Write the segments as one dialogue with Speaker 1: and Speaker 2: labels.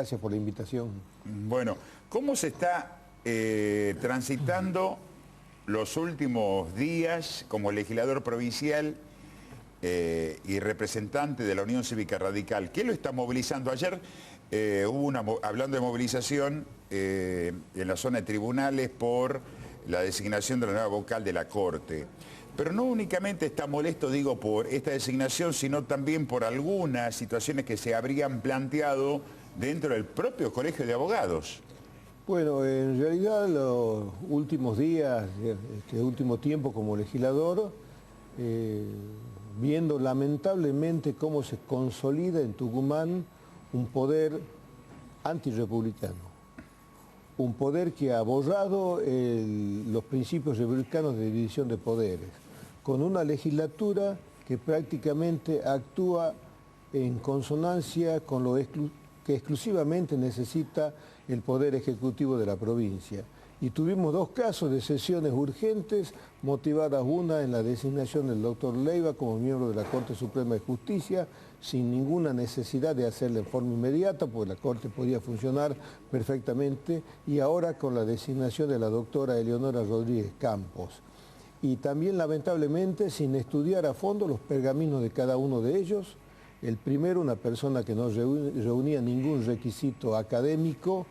Speaker 1: Gracias por la invitación.
Speaker 2: Bueno, ¿cómo se está transitando los últimos días como legislador provincial y representante de la Unión Cívica Radical? ¿Qué lo está movilizando? Ayer hablando de movilización en la zona de tribunales por la designación de la nueva vocal de la Corte. Pero no únicamente está molesto, digo, por esta designación, sino también por algunas situaciones que se habrían planteado dentro del propio Colegio de Abogados.
Speaker 1: Bueno, en realidad los últimos días, este último tiempo como legislador, viendo lamentablemente cómo se consolida en Tucumán un poder antirrepublicano, un poder que ha borrado los principios republicanos de división de poderes, con una legislatura que prácticamente actúa en consonancia con lo que exclusivamente necesita el Poder Ejecutivo de la provincia. Y tuvimos dos casos de sesiones urgentes, motivadas una en la designación del doctor Leiva como miembro de la Corte Suprema de Justicia, sin ninguna necesidad de hacerla en forma inmediata, porque la Corte podía funcionar perfectamente, y ahora con la designación de la doctora Eleonora Rodríguez Campos. Y también, lamentablemente, sin estudiar a fondo los pergaminos de cada uno de ellos. El primero, una persona que no reunía ningún requisito académico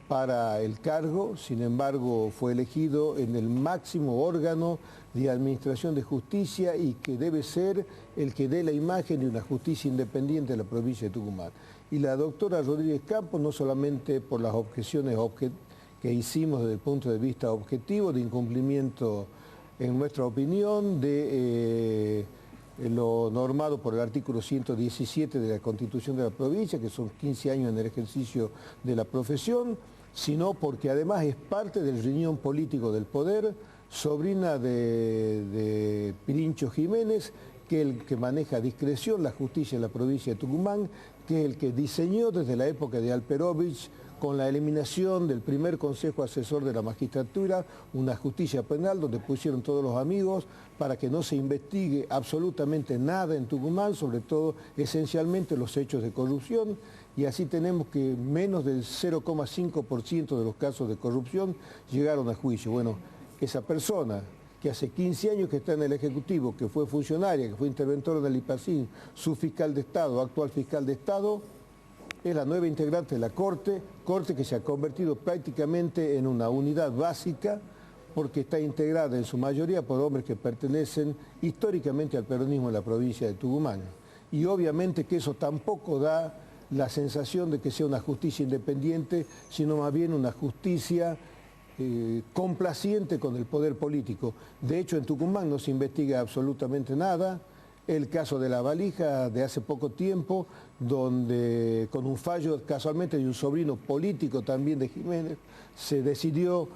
Speaker 1: para el cargo, sin embargo fue elegido en el máximo órgano de administración de justicia y que debe ser el que dé la imagen de una justicia independiente de la provincia de Tucumán. Y la doctora Rodríguez Campos, no solamente por las objeciones que hicimos desde el punto de vista objetivo, de incumplimiento, en nuestra opinión, de lo normado por el artículo 117 de la Constitución de la provincia, que son 15 años en el ejercicio de la profesión, sino porque además es parte del riñón político del poder, sobrina de Pirincho Jiménez, que es el que maneja a discreción la justicia en la provincia de Tucumán, que es el que diseñó desde la época de Alperovich, con la eliminación del primer Consejo Asesor de la Magistratura, una justicia penal donde pusieron todos los amigos para que no se investigue absolutamente nada en Tucumán, sobre todo esencialmente los hechos de corrupción, y así tenemos que menos del 0,5% de los casos de corrupción llegaron a juicio. Bueno, esa persona que hace 15 años que está en el Ejecutivo, que fue funcionaria, que fue interventora del IPACIN, subfiscal de Estado, actual fiscal de Estado, es la nueva integrante de la Corte que se ha convertido prácticamente en una unidad básica porque está integrada en su mayoría por hombres que pertenecen históricamente al peronismo de la provincia de Tucumán. Y obviamente que eso tampoco da la sensación de que sea una justicia independiente, sino más bien una justicia complaciente con el poder político. De hecho, en Tucumán no se investiga absolutamente nada. El caso de la valija de hace poco tiempo, donde con un fallo casualmente de un sobrino político también de Jiménez, se decidió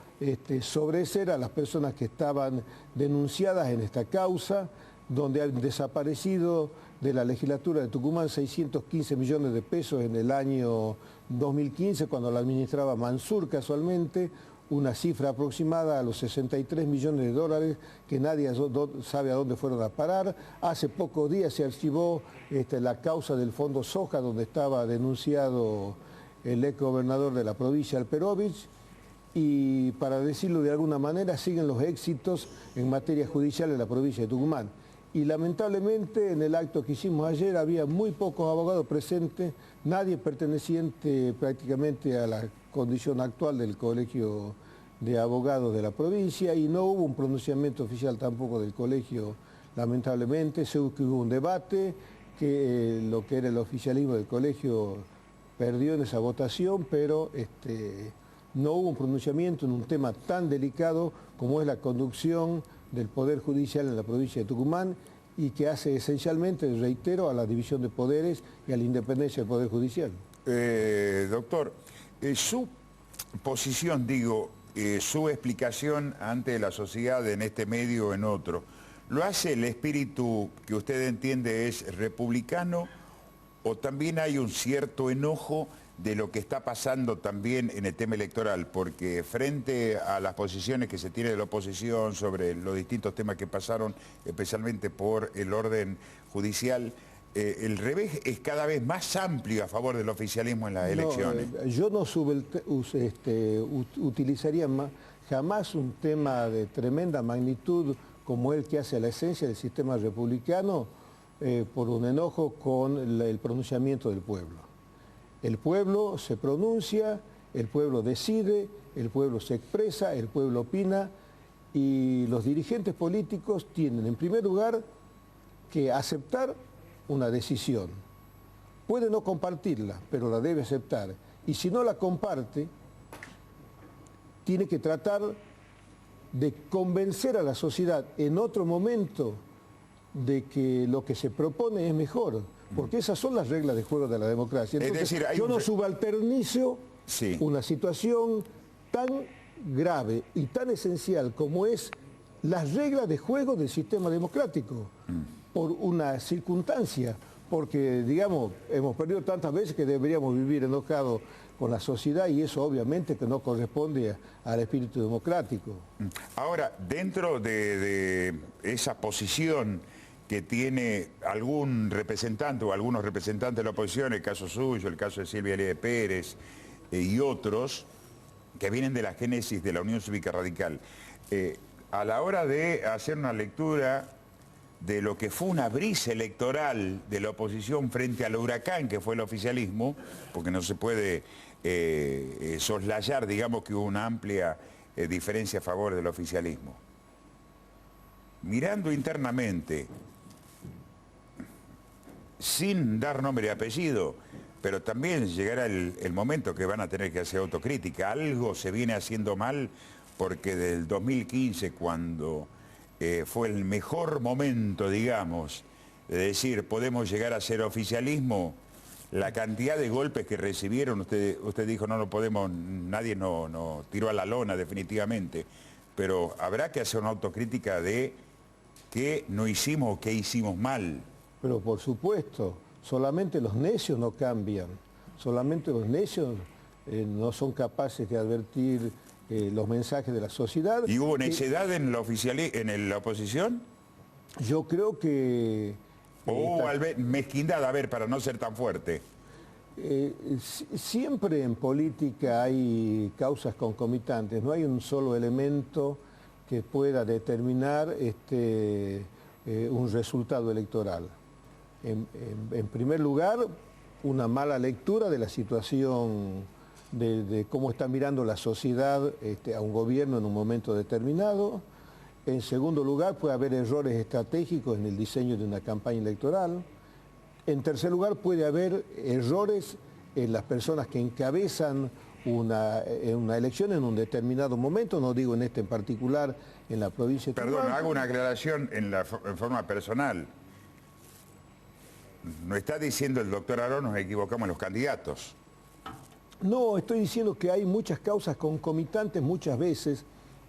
Speaker 1: sobreseer a las personas que estaban denunciadas en esta causa, donde han desaparecido de la legislatura de Tucumán 615 millones de pesos en el año 2015, cuando la administraba Mansur casualmente, una cifra aproximada a los 63 millones de dólares que nadie sabe a dónde fueron a parar. Hace pocos días se archivó la causa del Fondo Soja, donde estaba denunciado el ex gobernador de la provincia, Alperovich, y para decirlo de alguna manera, siguen los éxitos en materia judicial en la provincia de Tucumán. Y lamentablemente en el acto que hicimos ayer había muy pocos abogados presentes, nadie perteneciente prácticamente a la condición actual del Colegio de Abogados de la provincia, y no hubo un pronunciamiento oficial tampoco del colegio, lamentablemente. Hubo un debate que lo que era el oficialismo del colegio perdió en esa votación, pero no hubo un pronunciamiento en un tema tan delicado como es la conducción del Poder Judicial en la provincia de Tucumán, y que hace esencialmente, reitero, a la división de poderes y a la independencia del Poder Judicial.
Speaker 2: Doctor, su posición, digo, su explicación ante la sociedad en este medio o en otro, ¿lo hace el espíritu que usted entiende es republicano, o también hay un cierto enojo de lo que está pasando también en el tema electoral? Porque frente a las posiciones que se tiene de la oposición sobre los distintos temas que pasaron, especialmente por el orden judicial, el revés es cada vez más amplio a favor del oficialismo en las elecciones.
Speaker 1: Yo no utilizaría jamás un tema de tremenda magnitud como el que hace a la esencia del sistema republicano por un enojo con el pronunciamiento del pueblo. El pueblo se pronuncia, el pueblo decide, el pueblo se expresa, el pueblo opina y los dirigentes políticos tienen en primer lugar que aceptar una decisión. Puede no compartirla, pero la debe aceptar. Y si no la comparte, tiene que tratar de convencer a la sociedad en otro momento de que lo que se propone es mejor, porque esas son las reglas de juego de la democracia. Entonces,
Speaker 2: es decir,
Speaker 1: yo no subalternizo una situación tan grave y tan esencial como es las reglas de juego del sistema democrático, por una circunstancia, porque, digamos, hemos perdido tantas veces que deberíamos vivir enojados con la sociedad y eso obviamente que no corresponde al espíritu democrático.
Speaker 2: Ahora, dentro de esa posición que tiene algún representante o algunos representantes de la oposición, el caso suyo, el caso de Silvia Elías Pérez y otros, que vienen de la génesis de la Unión Cívica Radical, a la hora de hacer una lectura de lo que fue una brisa electoral de la oposición frente al huracán que fue el oficialismo, porque no se puede soslayar, digamos, que hubo una amplia diferencia a favor del oficialismo. Mirando internamente, sin dar nombre y apellido, pero también llegará el momento que van a tener que hacer autocrítica. Algo se viene haciendo mal porque del 2015, cuando fue el mejor momento, digamos, de decir podemos llegar a ser oficialismo, la cantidad de golpes que recibieron, usted dijo no lo podemos, nadie no tiró a la lona definitivamente, pero habrá que hacer una autocrítica de qué no hicimos o qué hicimos mal.
Speaker 1: Pero por supuesto, solamente los necios no cambian, solamente los necios no son capaces de advertir los mensajes de la sociedad.
Speaker 2: ¿Y hubo necedad en la oposición?
Speaker 1: Yo creo que...
Speaker 2: mezquindad, a ver, para no ser tan fuerte.
Speaker 1: Siempre en política hay causas concomitantes, no hay un solo elemento que pueda determinar un resultado electoral. En primer lugar, una mala lectura de la situación de cómo está mirando la sociedad a un gobierno en un momento determinado. En segundo lugar, puede haber errores estratégicos en el diseño de una campaña electoral. En tercer lugar, puede haber errores en las personas que encabezan una elección en un determinado momento, no digo en este en particular, en la provincia de Tucumán.
Speaker 2: Perdón, hago una aclaración en forma personal. No está diciendo el doctor Arón nos equivocamos en los candidatos.
Speaker 1: No, estoy diciendo que hay muchas causas concomitantes muchas veces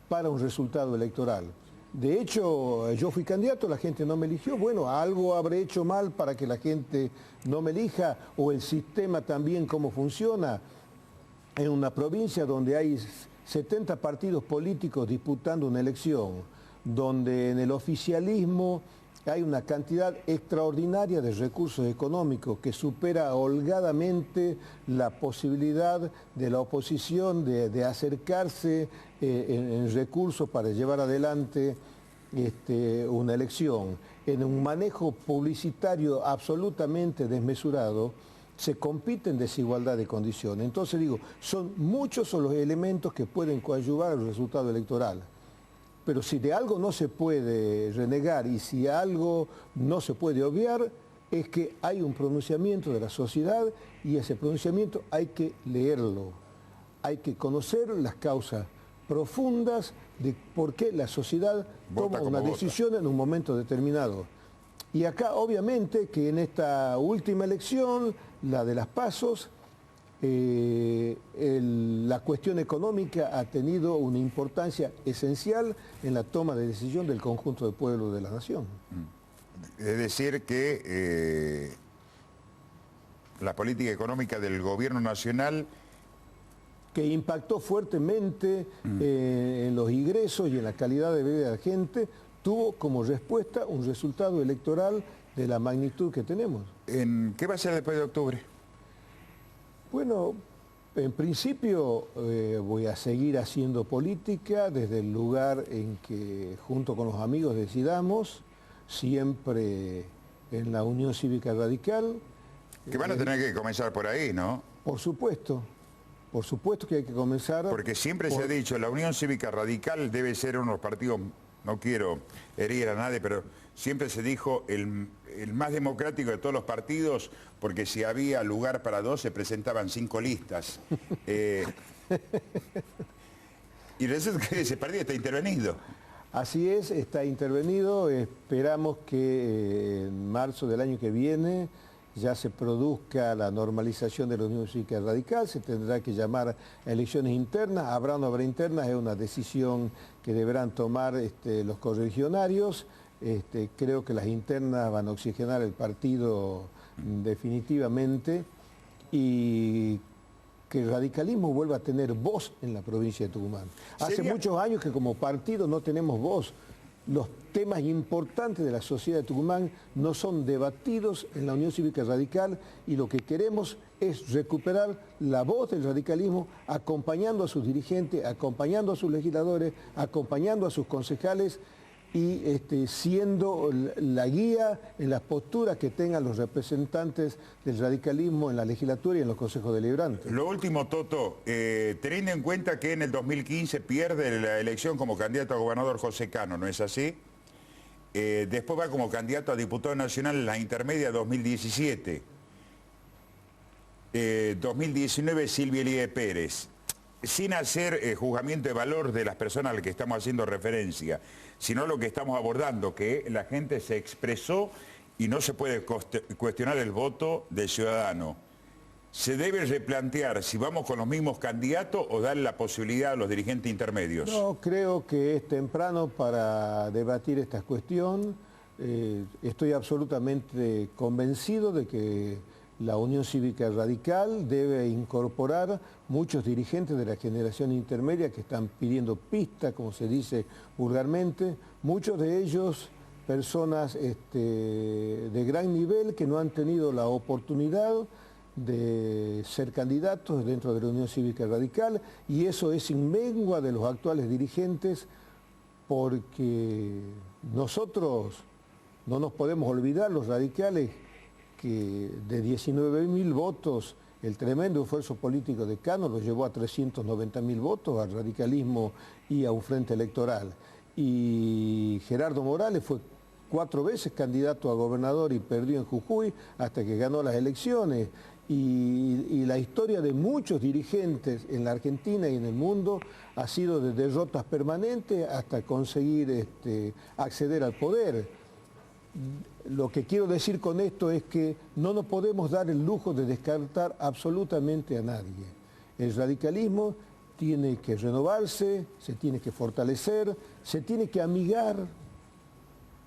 Speaker 1: para un resultado electoral. De hecho, yo fui candidato, la gente no me eligió. Bueno, algo habré hecho mal para que la gente no me elija, o el sistema también cómo funciona. En una provincia donde hay 70 partidos políticos disputando una elección, donde en el oficialismo hay una cantidad extraordinaria de recursos económicos que supera holgadamente la posibilidad de la oposición de acercarse en recursos para llevar adelante una elección. En un manejo publicitario absolutamente desmesurado, se compite en desigualdad de condiciones. Entonces digo, son muchos los elementos que pueden coadyuvar al resultado electoral. Pero si de algo no se puede renegar y si algo no se puede obviar, es que hay un pronunciamiento de la sociedad y ese pronunciamiento hay que leerlo. Hay que conocer las causas profundas de por qué la sociedad toma una decisión en un momento determinado. Y acá obviamente que en esta última elección, la de las PASOs, la cuestión económica ha tenido una importancia esencial en la toma de decisión del conjunto del pueblo de la nación.
Speaker 2: Es decir que la política económica del gobierno nacional...
Speaker 1: que impactó fuertemente en los ingresos y en la calidad de vida de la gente, tuvo como respuesta un resultado electoral de la magnitud que tenemos.
Speaker 2: ¿Qué va a ser después de octubre?
Speaker 1: Bueno, en principio voy a seguir haciendo política desde el lugar en que junto con los amigos decidamos, siempre en la Unión Cívica Radical.
Speaker 2: Que van a tener que comenzar por ahí, ¿no?
Speaker 1: Por supuesto que hay que comenzar.
Speaker 2: Porque siempre se ha dicho, la Unión Cívica Radical debe ser uno de los partidos, no quiero herir a nadie, pero siempre se dijo el más democrático de todos los partidos, porque si había lugar para dos se presentaban 5 listas. Y resulta que ese partido está intervenido.
Speaker 1: Así es, está intervenido. Esperamos que en marzo del año que viene ya se produzca la normalización de la Unión Cívica Radical, se tendrá que llamar a elecciones internas, habrá o no habrá internas, es una decisión que deberán tomar los correligionarios. Creo que las internas van a oxigenar el partido definitivamente y que el radicalismo vuelva a tener voz en la provincia de Tucumán. Hace muchos años que como partido no tenemos voz. Los temas importantes de la sociedad de Tucumán no son debatidos en la Unión Cívica Radical y lo que queremos es recuperar la voz del radicalismo acompañando a sus dirigentes, acompañando a sus legisladores, acompañando a sus concejales y siendo la guía en las posturas que tengan los representantes del radicalismo en la legislatura y en los consejos deliberantes.
Speaker 2: Lo último, Toto, teniendo en cuenta que en el 2015 pierde la elección como candidato a gobernador José Cano, ¿no es así? Después va como candidato a diputado nacional en la intermedia 2017. 2019 Silvia Elías Pérez. Sin hacer juzgamiento de valor de las personas a las que estamos haciendo referencia, sino lo que estamos abordando, que la gente se expresó y no se puede cuestionar el voto del ciudadano. ¿Se debe replantear si vamos con los mismos candidatos o darle la posibilidad a los dirigentes intermedios?
Speaker 1: No, creo que es temprano para debatir esta cuestión. Estoy absolutamente convencido de que la Unión Cívica Radical debe incorporar muchos dirigentes de la generación intermedia que están pidiendo pista, como se dice vulgarmente, muchos de ellos personas de gran nivel que no han tenido la oportunidad de ser candidatos dentro de la Unión Cívica Radical y eso es sin mengua de los actuales dirigentes porque nosotros no nos podemos olvidar, los radicales, que de 19.000 votos, el tremendo esfuerzo político de Cano lo llevó a 390.000 votos al radicalismo y a un frente electoral. Y Gerardo Morales fue 4 veces candidato a gobernador y perdió en Jujuy hasta que ganó las elecciones. Y la historia de muchos dirigentes en la Argentina y en el mundo ha sido de derrotas permanentes hasta conseguir acceder al poder. Lo que quiero decir con esto es que no nos podemos dar el lujo de descartar absolutamente a nadie. El radicalismo tiene que renovarse, se tiene que fortalecer, se tiene que amigar.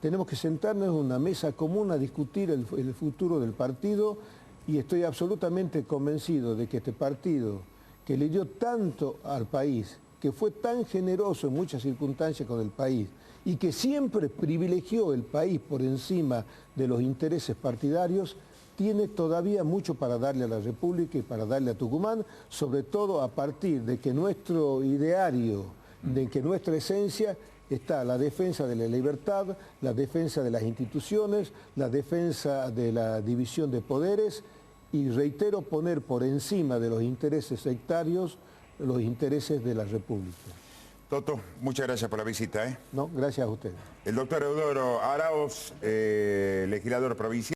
Speaker 1: Tenemos que sentarnos en una mesa común a discutir el futuro del partido y estoy absolutamente convencido de que este partido, que le dio tanto al país, que fue tan generoso en muchas circunstancias con el país y que siempre privilegió el país por encima de los intereses partidarios, tiene todavía mucho para darle a la República y para darle a Tucumán, sobre todo a partir de que nuestro ideario, de que nuestra esencia está la defensa de la libertad, la defensa de las instituciones, la defensa de la división de poderes y, reitero, poner por encima de los intereses sectarios los intereses de la República.
Speaker 2: Toto, muchas gracias por la visita.
Speaker 1: No, gracias a usted.
Speaker 2: El doctor Eudoro Arauz, legislador provincial.